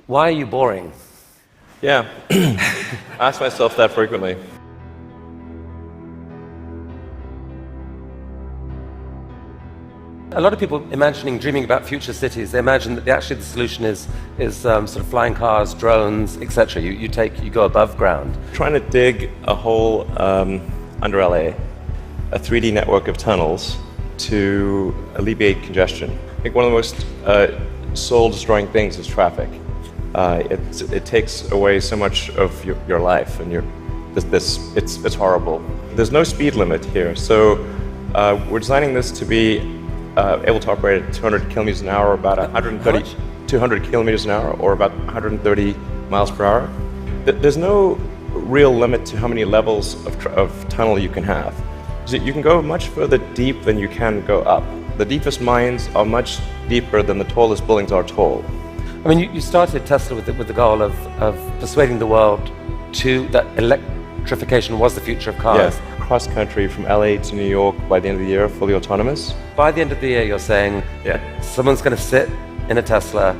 Why are you boring? Yeah, I ask myself that frequently. A lot of people dreaming about future cities, they imagine that actually the solution is sort of flying cars, drones, etc. You go above ground. Trying to dig a hole under LA, a 3D network of tunnels to alleviate congestion. I think one of the most soul-destroying things is traffic. It takes away so much of your life, and it's horrible. There's no speed limit here, so we're designing this to be able to operate at 200 kilometers an hour, about 200 kilometers an hour, or about 130 miles per hour. There's no real limit to how many levels of tunnel you can have. So you can go much further deep than you can go up. The deepest mines are much deeper than the tallest buildings are tall. I mean, you started Tesla with the goal of persuading the world that electrification was the future of cars. Yeah. Cross country from LA to New York by the end of the year, fully autonomous. By the end of the year, you're saying someone's going to sit in a Tesla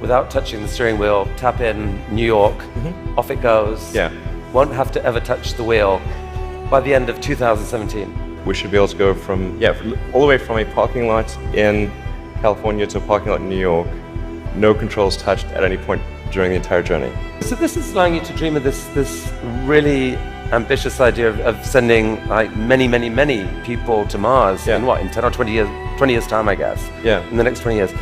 without touching the steering wheel, tap in New York, off it goes, won't have to ever touch the wheel by the end of 2017. We should be able to go from all the way from a parking lot in California to a parking lot in New York, no controls touched at any point during the entire journey. So this is allowing you to dream of this really ambitious idea of sending like many people to Mars in 10 or 20 years time, I guess. In the next 20 years.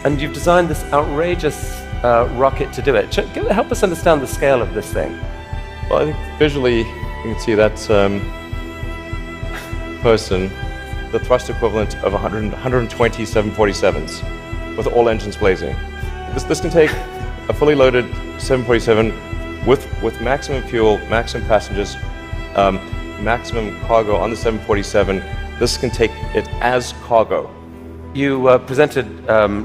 And you've designed this outrageous rocket to do it. Help us understand the scale of this thing. Well, I think visually you can see that person, the thrust equivalent of 120 747s with all engines blazing. This can take a fully loaded 747 with maximum fuel, maximum passengers, maximum cargo on the 747. This can take it as cargo. You presented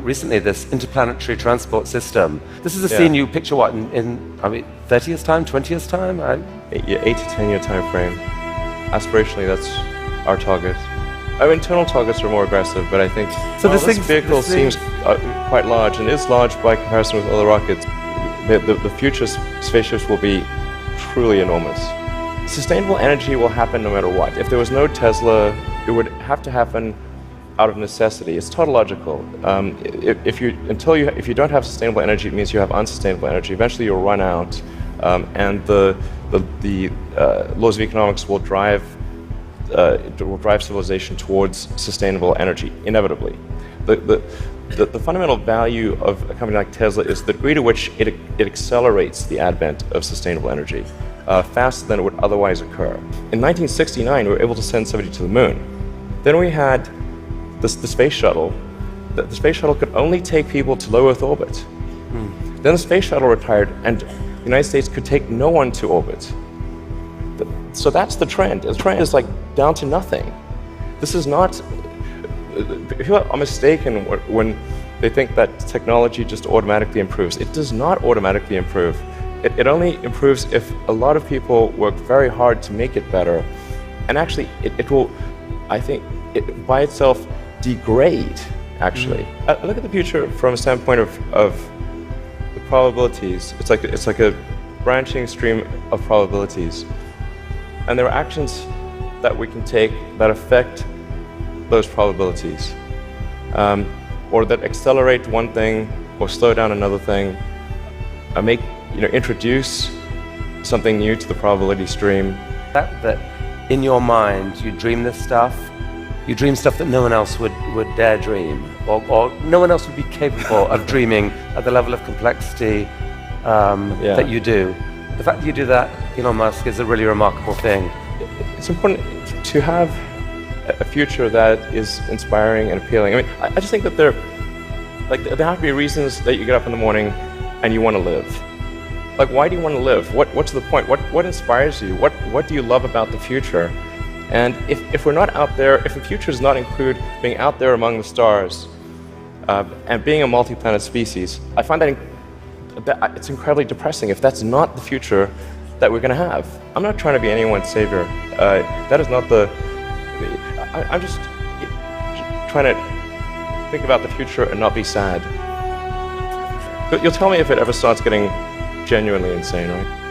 recently this interplanetary transport system. This is a scene you picture what in 30 years time, 20 years time? 8 to 10 year time frame. Aspirationally, that's our target. Our internal targets are more aggressive, but I think this vehicle seems quite large, and is large by comparison with other rockets. The future spaceships will be truly enormous. Sustainable energy will happen no matter what. If there was no Tesla, it would have to happen out of necessity. It's tautological. If you don't have sustainable energy, it means you have unsustainable energy. Eventually, you'll run out, and the laws of economics will drive civilization towards sustainable energy inevitably. The fundamental value of a company like Tesla is the degree to which it accelerates the advent of sustainable energy faster than it would otherwise occur. In 1969, we were able to send somebody to the moon. Then we had the space shuttle. The space shuttle could only take people to low Earth orbit. Then the space shuttle retired, and the United States could take no one to orbit. So that's the trend. The trend is like down to nothing. This is not. People are mistaken when they think that technology just automatically improves. It does not automatically improve. It only improves if a lot of people work very hard to make it better. And actually, it will, I think, by itself degrade, actually. I look at the future from a standpoint of the probabilities. It's like a branching stream of probabilities. And there are actions that we can take that affect those probabilities, or that accelerate one thing or slow down another thing, introduce something new to the probability stream. That in your mind you dream this stuff, you dream stuff that no one else would dare dream, or no one else would be capable of dreaming at the level of complexity that you do. The fact that you do that, Elon Musk, is a really remarkable thing. It's important to have a future that is inspiring and appealing. I mean, I just think that there have to be reasons that you get up in the morning and you want to live. Like, why do you want to live? What's the point? What inspires you? What do you love about the future? And if we're not out there, if the future does not include being out there among the stars and being a multi-planet species, I find that it's incredibly depressing if that's not the future that we're going to have. I'm not trying to be anyone's savior. That is not the. I'm just trying to think about the future and not be sad. You'll tell me if it ever starts getting genuinely insane, right?